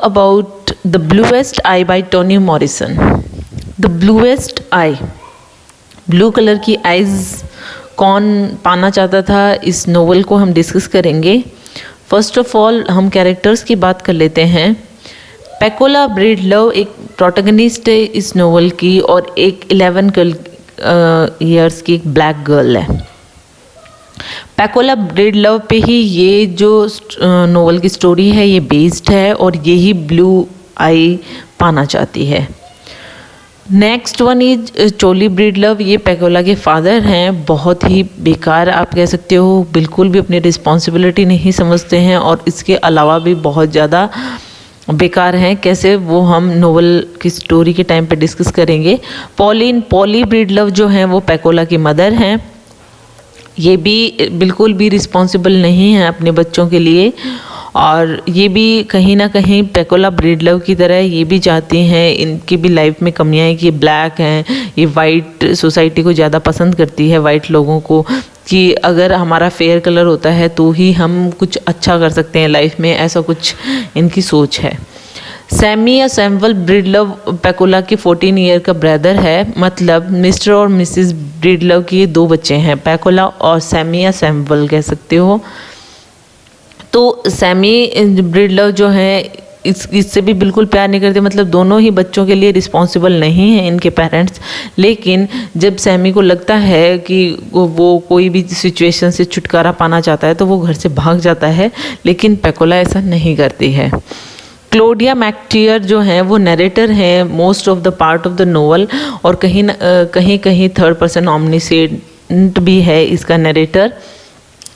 about The Bluest Eye by Toni Morrison. The Bluest Eye, blue colour की eyes कौन पाना चाहता था, इस नोवेल को हम डिस्कस करेंगे। फर्स्ट ऑफ ऑल हम कैरेक्टर्स की बात कर लेते हैं। पैकोला ब्रीडलव एक प्रोटैगनिस्ट है इस नोवेल की, और एक 11 ईयर्स की एक ब्लैक गर्ल है। पैकोला ब्रीडलव पे ही ये जो नोवेल की स्टोरी है ये बेस्ड है, और यही ब्लू आई पाना चाहती है। नेक्स्ट वन इज चोली ब्रीडलव। ये पैकोला के फादर हैं, बहुत ही बेकार आप कह सकते हो, बिल्कुल भी अपनी रिस्पॉन्सिबिलिटी नहीं समझते हैं, और इसके अलावा भी बहुत ज़्यादा बेकार हैं। कैसे, वो हम नोवेल की स्टोरी के टाइम पे डिस्कस करेंगे। पॉली ब्रीडलव जो हैं वो पैकोला की मदर हैं। ये भी बिल्कुल भी रिस्पॉन्सिबल नहीं है अपने बच्चों के लिए, और ये भी कहीं ना कहीं पैकोला ब्रीडलव की तरह ये भी चाहती हैं, इनकी भी लाइफ में कमियां हैं कि ये ब्लैक हैं, ये वाइट सोसाइटी को ज़्यादा पसंद करती है, वाइट लोगों को, कि अगर हमारा फेयर कलर होता है तो ही हम कुछ अच्छा कर सकते हैं लाइफ में, ऐसा कुछ इनकी सोच है। सैमी या सैमुअल ब्रीडलव पैकोला के 14 ईयर का ब्रदर है, मतलब मिस्टर और मिसेस ब्रीडलव के 2 बच्चे हैं, पैकोला और सैमी या सैमुअल कह सकते हो। तो सैमी ब्रीडलव जो है इससे भी बिल्कुल प्यार नहीं करते, मतलब दोनों ही बच्चों के लिए रिस्पॉन्सिबल नहीं हैं इनके पेरेंट्स। लेकिन जब सैमी को लगता है कि वो कोई भी सिचुएशन से छुटकारा पाना चाहता है तो वो घर से भाग जाता है, लेकिन पैकोला ऐसा नहीं करती है। क्लोडिया मैकटियर जो हैं वो नरेटर हैं most of the part of the novel, और कहीं थर्ड पर्सन ऑमनिसेंट भी है इसका नरेटर।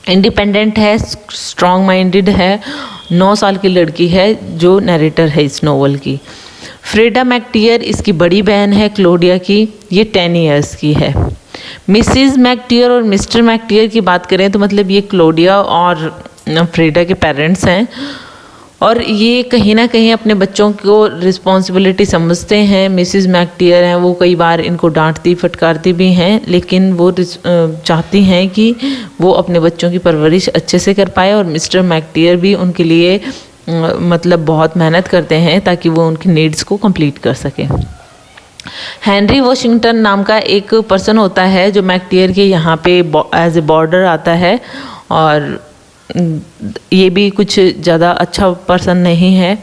इंडिपेंडेंट है, स्ट्रॉन्ग माइंडेड है, 9 साल की लड़की है जो नरेटर है इस नोवेल की। फ्रेडा मैकटियर इसकी बड़ी बहन है क्लोडिया की, ये 10 ईयर्स की है। मिसिज मैकटियर और मिस्टर मैकटियर की बात करें तो मतलब ये क्लोडिया और फ्रेडा के पेरेंट्स हैं, और ये कहीं ना कहीं अपने बच्चों को रिस्पॉन्सिबिलिटी समझते हैं। मिसिस मैकटियर हैं, वो कई बार इनको डांटती फटकारती भी हैं, लेकिन वो चाहती हैं कि वो अपने बच्चों की परवरिश अच्छे से कर पाए, और मिस्टर मैकटियर भी उनके लिए मतलब बहुत मेहनत करते हैं ताकि वो उनकी नीड्स को कंप्लीट कर सकें। हेनरी वॉशिंगटन नाम का एक पर्सन होता है जो मैकटियर के यहाँ पे एज ए बॉर्डर आता है, और ये भी कुछ ज़्यादा अच्छा पर्सन नहीं है।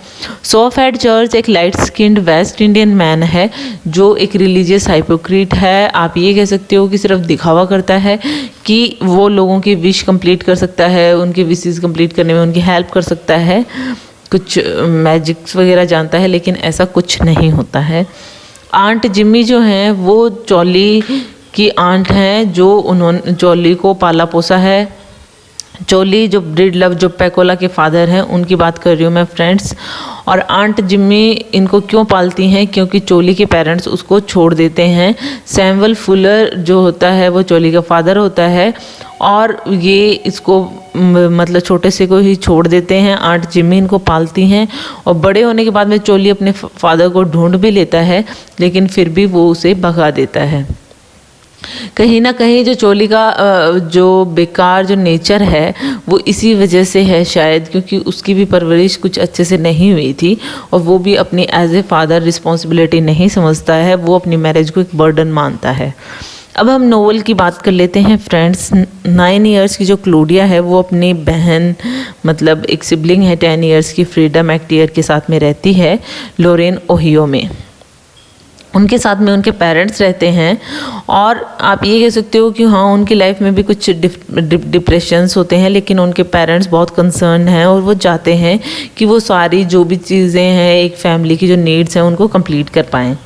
सोफेड चर्च एक light skinned West Indian man है जो एक रिलीजियस हाइपोक्रीट है। आप ये कह सकते हो कि सिर्फ दिखावा करता है कि वो लोगों की विश कंप्लीट कर सकता है, उनकी विशेस कंप्लीट करने में उनकी हेल्प कर सकता है, कुछ मैजिक्स वगैरह जानता है, लेकिन ऐसा कुछ नहीं होता है। आंट जिम्मी जो हैं वो चोली की आंट हैं, जो उन्होंने चोली को पाला पोसा है। चोली जो ब्रीडलव जो पैकोला के फादर हैं उनकी बात कर रही हूँ मैं फ्रेंड्स। और आंट जिम्मी इनको क्यों पालती हैं, क्योंकि चोली के पेरेंट्स उसको छोड़ देते हैं। सैमुअल फुलर जो होता है वो चोली का फादर होता है, और ये इसको मतलब छोटे से को ही छोड़ देते हैं। आंट जिम्मी इनको पालती हैं, और बड़े होने के बाद में चोली अपने फादर को ढूंढ भी लेता है, लेकिन फिर भी वो उसे भगा देता है। कहीं ना कहीं जो चोली का जो बेकार जो नेचर है वो इसी वजह से है शायद, क्योंकि उसकी भी परवरिश कुछ अच्छे से नहीं हुई थी, और वो भी अपनी एज ए फादर रिस्पॉन्सिबिलिटी नहीं समझता है, वो अपनी मैरिज को एक बर्डन मानता है। अब हम नोवेल की बात कर लेते हैं फ्रेंड्स। 9 ईयर्स की जो क्लोडिया है वो अपनी बहन मतलब एक सिबलिंग है 10 ईयर्स की फ्रीडा मैकटियर के साथ में रहती है लोरेन ओहियो में। उनके साथ में उनके पेरेंट्स रहते हैं, और आप ये कह सकते हो कि हाँ उनकी लाइफ में भी कुछ डिप्रेशंस होते हैं, लेकिन उनके पेरेंट्स बहुत कंसर्न हैं, और वो चाहते हैं कि वो सारी जो भी चीज़ें हैं एक फैमिली की जो नीड्स हैं उनको कंप्लीट कर पाएँ।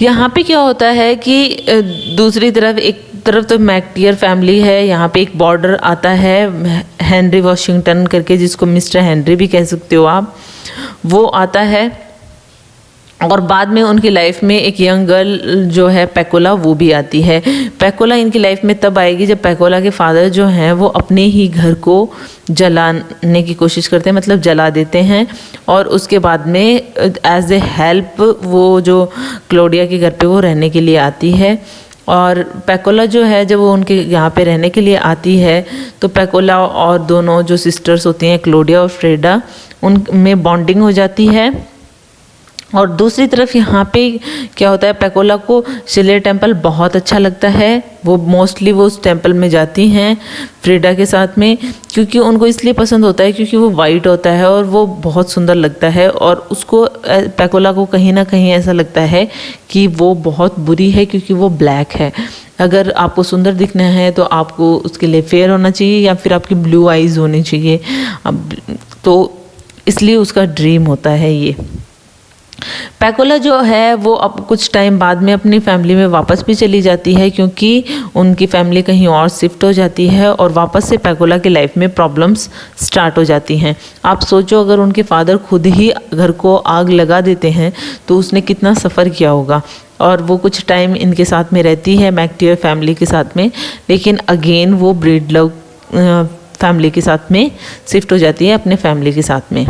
यहाँ पे क्या होता है कि दूसरी तरफ एक तरफ तो मैकटियर फैमिली है, यहाँ पे एक बॉर्डर आता है हेनरी वॉशिंगटन करके, जिसको मिस्टर हेनरी भी कह सकते हो आप, वो आता है। और बाद में उनकी लाइफ में एक यंग गर्ल जो है पैकोला वो भी आती है। पैकोला इनकी लाइफ में तब आएगी जब पैकोला के फादर जो हैं वो अपने ही घर को जलाने की कोशिश करते हैं, मतलब जला देते हैं, और उसके बाद में एज ए हेल्प वो जो क्लोडिया के घर पे वो रहने के लिए आती है। और पैकोला जो है जब वो उनके यहाँ पे रहने के लिए आती है तो पैकोला और दोनों जो सिस्टर्स होती हैं क्लोडिया और फ्रेडा, उनमें बॉन्डिंग हो जाती है। और दूसरी तरफ यहाँ पे क्या होता है, पैकोला को शिले टेम्पल बहुत अच्छा लगता है। वो मोस्टली वो उस टेम्पल में जाती हैं फ्रेडा के साथ में, क्योंकि उनको इसलिए पसंद होता है क्योंकि वो वाइट होता है और वो बहुत सुंदर लगता है। और उसको पैकोला को कहीं ना कहीं ऐसा लगता है कि वो बहुत बुरी है क्योंकि वो ब्लैक है। अगर आपको सुंदर दिखना है तो आपको उसके लिए फेयर होना चाहिए या फिर आपकी ब्लू आइज़ होनी चाहिए। तो इसलिए उसका ड्रीम होता है ये। पैकोला जो है वो अब कुछ टाइम बाद में अपनी फैमिली में वापस भी चली जाती है, क्योंकि उनकी फैमिली कहीं और शिफ्ट हो जाती है और वापस से पैकोला की लाइफ में प्रॉब्लम्स स्टार्ट हो जाती हैं। आप सोचो अगर उनके फादर खुद ही घर को आग लगा देते हैं तो उसने कितना सफ़र किया होगा। और वो कुछ टाइम इनके साथ में रहती है मैकटियर फैमिली के साथ में, लेकिन अगेन वो ब्रीडलव फैमिली के साथ में शिफ्ट हो जाती है अपने फैमिली के साथ में।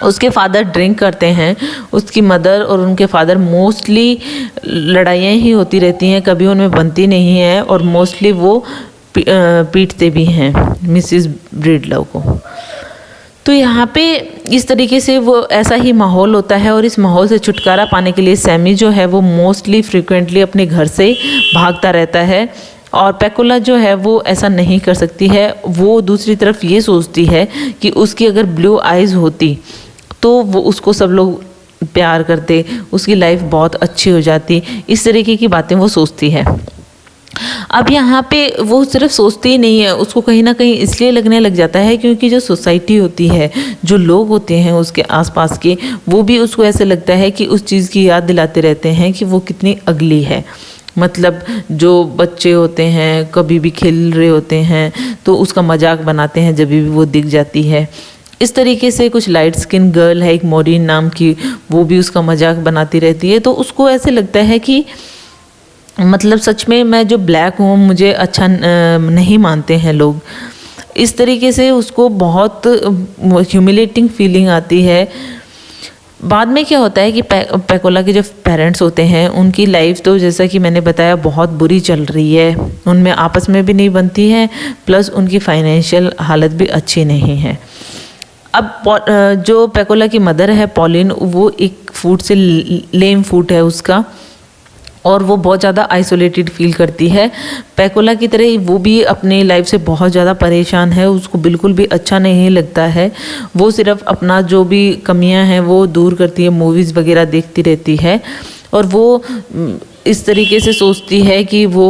उसके फादर ड्रिंक करते हैं, उसकी मदर और उनके फादर मोस्टली लड़ाइयाँ ही होती रहती हैं, कभी उनमें बनती नहीं है और मोस्टली वो पीटते भी हैं मिसिस ब्रीडलव को। तो यहाँ पे इस तरीके से वो ऐसा ही माहौल होता है और इस माहौल से छुटकारा पाने के लिए सैमी जो है वो मोस्टली फ्रिक्वेंटली अपने घर से भागता रहता है। और पैकोला जो है वो ऐसा नहीं कर सकती है। वो दूसरी तरफ ये सोचती है कि उसकी अगर ब्लू आइज़ होती तो वो उसको सब लोग प्यार करते, उसकी लाइफ बहुत अच्छी हो जाती। इस तरीके की बातें वो सोचती है। अब यहाँ पे वो सिर्फ सोचती ही नहीं है, उसको कहीं ना कहीं इसलिए लगने लग जाता है क्योंकि जो सोसाइटी होती है, जो लोग होते हैं उसके आसपास के, वो भी उसको ऐसे लगता है कि उस चीज़ की याद दिलाते रहते हैं कि वो कितनी अगली है। मतलब जो बच्चे होते हैं कभी भी खेल रहे होते हैं तो उसका मजाक बनाते हैं जब भी वो दिख जाती है। इस तरीके से कुछ लाइट स्किन गर्ल है एक मोरिन नाम की, वो भी उसका मजाक बनाती रहती है। तो उसको ऐसे लगता है कि मतलब सच में मैं जो ब्लैक हूँ मुझे अच्छा नहीं मानते हैं लोग। इस तरीके से उसको बहुत ह्यूमिलेटिंग फीलिंग आती है। बाद में क्या होता है कि पैकोला के जो पेरेंट्स होते हैं उनकी लाइफ तो जैसा कि मैंने बताया बहुत बुरी चल रही है, उनमें आपस में भी नहीं बनती है, प्लस उनकी फाइनेंशियल हालत भी अच्छी नहीं है। अब जो पैकोला की मदर है पॉलिन, वो एक फूट से लेम फूट है उसका और वो बहुत ज़्यादा आइसोलेटेड फील करती है। पैकोला की तरह वो भी अपनी लाइफ से बहुत ज़्यादा परेशान है, उसको बिल्कुल भी अच्छा नहीं लगता है। वो सिर्फ अपना जो भी कमियां हैं वो दूर करती है, मूवीज़ वगैरह देखती रहती है और वो इस तरीके से सोचती है कि वो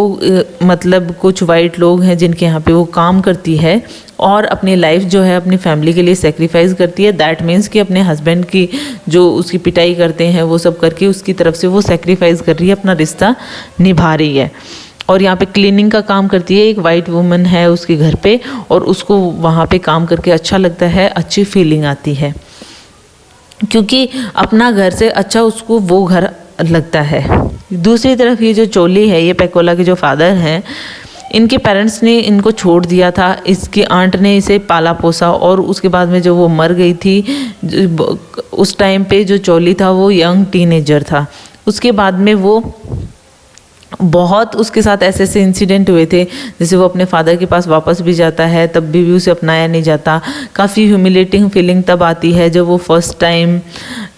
मतलब कुछ वाइट लोग हैं जिनके यहाँ पे वो काम करती है और अपनी लाइफ जो है अपनी फैमिली के लिए सेक्रीफाइस करती है। दैट मीन्स कि अपने हस्बैंड की जो उसकी पिटाई करते हैं वो सब करके उसकी तरफ से वो सेक्रीफाइस कर रही है, अपना रिश्ता निभा रही है। और यहाँ पे क्लीनिंग का काम करती है, एक वाइट वुमन है उसके घर पे और उसको वहाँ पे काम करके अच्छा लगता है, अच्छी फीलिंग आती है क्योंकि अपना घर से अच्छा उसको वो घर लगता है। दूसरी तरफ ये जो चोली है, ये पैकोला के जो फादर हैं, इनके पेरेंट्स ने इनको छोड़ दिया था, इसकी आंट ने इसे पाला पोसा और उसके बाद में जो वो मर गई थी, उस टाइम पे जो चोली था वो यंग टीनेजर था। उसके बाद में वो बहुत उसके साथ ऐसे ऐसे इंसिडेंट हुए थे, जैसे वो अपने फादर के पास वापस भी जाता है तब भी उसे अपनाया नहीं जाता। काफ़ी ह्यूमिलेटिंग फीलिंग तब आती है जब वो फर्स्ट टाइम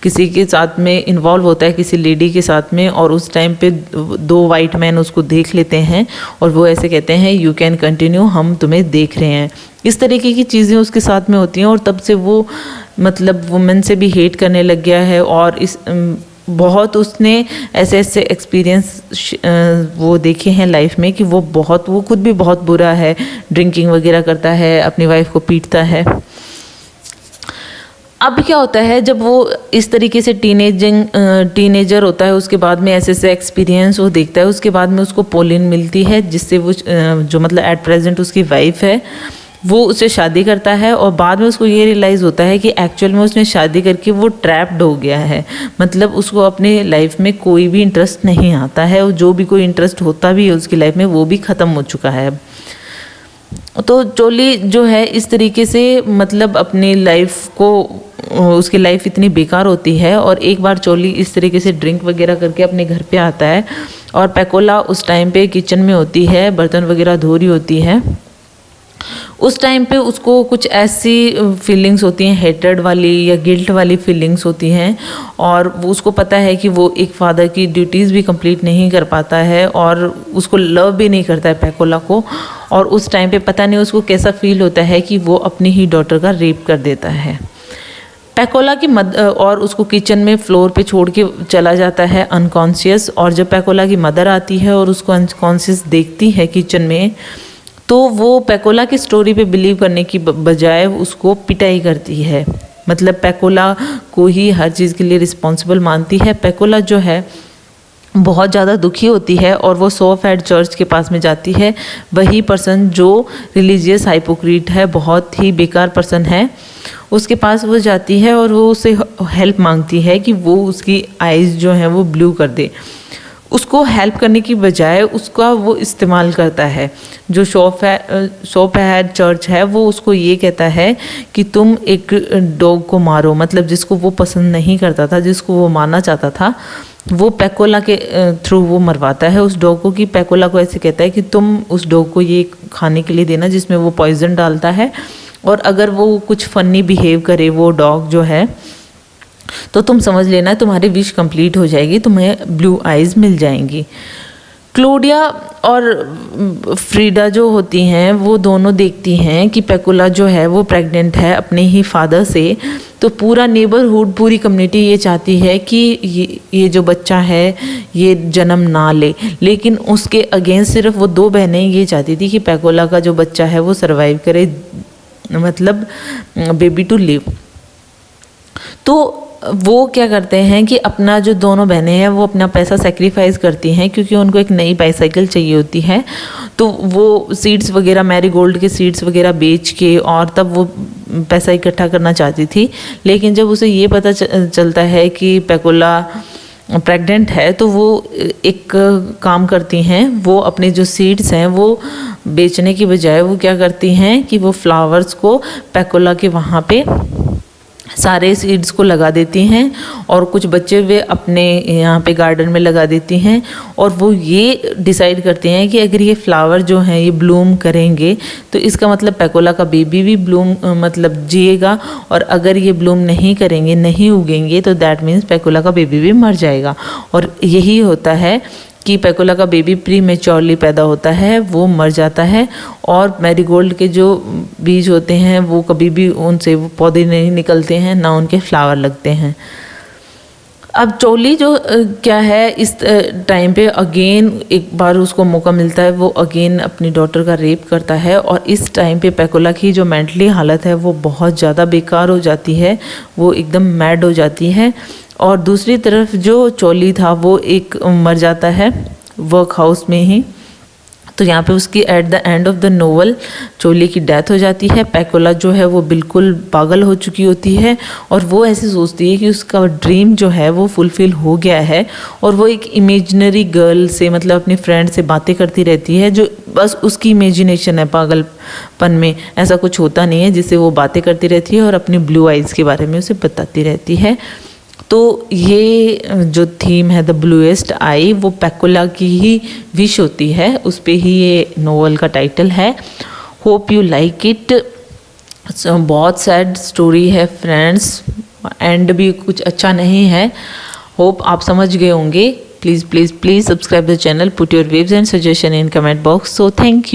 किसी के साथ में इन्वॉल्व होता है, किसी लेडी के साथ में, और उस टाइम पे दो वाइट मैन उसको देख लेते हैं और वो ऐसे कहते हैं यू कैन कंटिन्यू, हम तुम्हें देख रहे हैं। इस तरीके की चीज़ें उसके साथ में होती हैं और तब से वो मतलब वुमेन से भी हेट करने लग गया है। और इस बहुत उसने ऐसे ऐसे एक्सपीरियंस वो देखे हैं लाइफ में कि वो खुद भी बहुत बुरा है, ड्रिंकिंग वगैरह करता है, अपनी वाइफ को पीटता है। अब क्या होता है जब वो इस तरीके से टीनेजर होता है, उसके बाद में ऐसे ऐसे एक्सपीरियंस वो देखता है, उसके बाद में उसको पॉलिन मिलती है जिससे वो जो मतलब एट प्रेजेंट उसकी वाइफ है, वो उससे शादी करता है और बाद में उसको ये रियलाइज़ होता है कि एक्चुअल में उसने शादी करके वो ट्रैप्ड हो गया है। मतलब उसको अपने लाइफ में कोई भी इंटरेस्ट नहीं आता है और जो भी कोई इंटरेस्ट होता भी है उसकी लाइफ में वो भी ख़त्म हो चुका है। तो चोली जो है इस तरीके से मतलब अपनी लाइफ को, उसकी लाइफ इतनी बेकार होती है और एक बार चोली इस तरीके से ड्रिंक वगैरह करके अपने घर पे आता है और पैकोला उस टाइम पे किचन में होती है, बर्तन वगैरह धो रही होती है। उस टाइम पे उसको कुछ ऐसी फीलिंग्स होती हैं, हेट्रेड वाली या गिल्ट वाली फीलिंग्स होती हैं, और वो उसको पता है कि वो एक फादर की ड्यूटीज़ भी कंप्लीट नहीं कर पाता है और उसको लव भी नहीं करता है पैकोला को। और उस टाइम पे पता नहीं उसको कैसा फील होता है कि वो अपनी ही डॉटर का रेप कर देता है। पैकोला की और उसको किचन में फ्लोर पे छोड़ के चला जाता है अनकॉन्शियस। और जब पैकोला की मदर आती है और उसको अनकॉन्शियस देखती है किचन में, तो वो पैकोला की स्टोरी पे बिलीव करने की बजाय उसको पिटाई करती है। मतलब पैकोला को ही हर चीज़ के लिए रिस्पॉन्सिबल मानती है। पैकोला जो है बहुत ज़्यादा दुखी होती है और वो सोफ हेड चर्च के पास में जाती है। वही पर्सन जो रिलीजियस हाइपोक्रीट है, बहुत ही बेकार पर्सन है, उसके पास वो जाती है और वो उससे हेल्प मांगती है कि वो उसकी आइज़ जो हैं वो ब्लू कर दे। उसको हेल्प करने की बजाय उसका वो इस्तेमाल करता है। जो शॉप हेड चर्च है वो उसको ये कहता है कि तुम एक डॉग को मारो, मतलब जिसको वो पसंद नहीं करता था, जिसको वो मारना चाहता था, वो पैकोला के थ्रू वो मरवाता है उस डॉग को। कि पैकोला को ऐसे कहता है कि तुम उस डॉग को ये खाने के लिए देना जिसमें वो पॉइजन डालता है, और अगर वो कुछ फ़नी बिहेव करे वो डॉग जो है, तो तुम समझ लेना तुम्हारी विश कंप्लीट हो जाएगी, तुम्हें ब्लू आइज़ मिल जाएंगी। क्लोडिया और फ्रीडा जो होती हैं वो दोनों देखती हैं कि पैकोला जो है वो प्रेग्नेंट है अपने ही फादर से। तो पूरा नेबरहुड, पूरी कम्युनिटी ये चाहती है कि ये जो बच्चा है ये जन्म ना ले, लेकिन उसके अगेंस्ट सिर्फ वो दो बहनें ये चाहती थी कि पैकोला का जो बच्चा है वो सरवाइव करे, मतलब बेबी टू लिव। तो वो क्या करते हैं कि अपना जो दोनों बहनें हैं वो अपना पैसा सेक्रीफाइस करती हैं, क्योंकि उनको एक नई बाईसाइकिल चाहिए होती है। तो वो सीड्स वगैरह, मैरीगोल्ड के सीड्स वगैरह बेच के और तब वो पैसा इकट्ठा करना चाहती थी। लेकिन जब उसे ये पता चलता है कि पैकोला प्रेग्नेंट है, तो वो एक काम करती हैं, वो अपने जो सीड्स हैं वो बेचने की बजाय वो क्या करती हैं कि वो फ्लावर्स को पैकोला के वहाँ पे सारे सीड्स को लगा देती हैं, और कुछ बच्चे वे अपने यहाँ पे गार्डन में लगा देती हैं। और वो ये डिसाइड करते हैं कि अगर ये फ्लावर जो हैं ये ब्लूम करेंगे तो इसका मतलब पैकोला का बेबी भी ब्लूम मतलब जिएगा, और अगर ये ब्लूम नहीं करेंगे, नहीं उगेंगे, तो दैट मीन्स पैकोला का बेबी भी मर जाएगा। और यही होता है कि पैकोला का बेबी प्री मैच्योरली पैदा होता है, वो मर जाता है। और मैरीगोल्ड के जो बीज होते हैं वो कभी भी उनसे वो पौधे नहीं निकलते हैं, ना उनके फ्लावर लगते हैं। अब चोली जो क्या है, इस टाइम पे अगेन एक बार उसको मौका मिलता है, वो अगेन अपनी डॉटर का रेप करता है। और इस टाइम पे पैकोला की जो मेंटली हालत है वो बहुत ज़्यादा बेकार हो जाती है, वो एकदम मैड हो जाती है। और दूसरी तरफ जो चोली था वो एक मर जाता है वर्क हाउस में ही। तो यहाँ पे उसकी at the end of the novel Cholly की डेथ हो जाती है। पैकोला जो है वो बिल्कुल पागल हो चुकी होती है, और वो ऐसे सोचती है कि उसका ड्रीम जो है वो फुलफिल हो गया है, और वो एक इमेजिनरी गर्ल से, मतलब अपनी फ्रेंड से बातें करती रहती है, जो बस उसकी इमेजिनेशन है, पागलपन में ऐसा कुछ होता नहीं है, जिससे वो बातें करती रहती है और अपनी ब्लू आइज़ के बारे में उसे बताती रहती है। तो ये जो थीम है द ब्लूएस्ट आई, वो पैकोला की ही विश होती है, उस पे ही ये नोवेल का टाइटल है। Hope you like it. बहुत सैड स्टोरी है फ्रेंड्स, एंड भी कुछ अच्छा नहीं है। होप आप समझ गए होंगे। Please please please subscribe the channel, put your waves and suggestion in comment box. So thank you.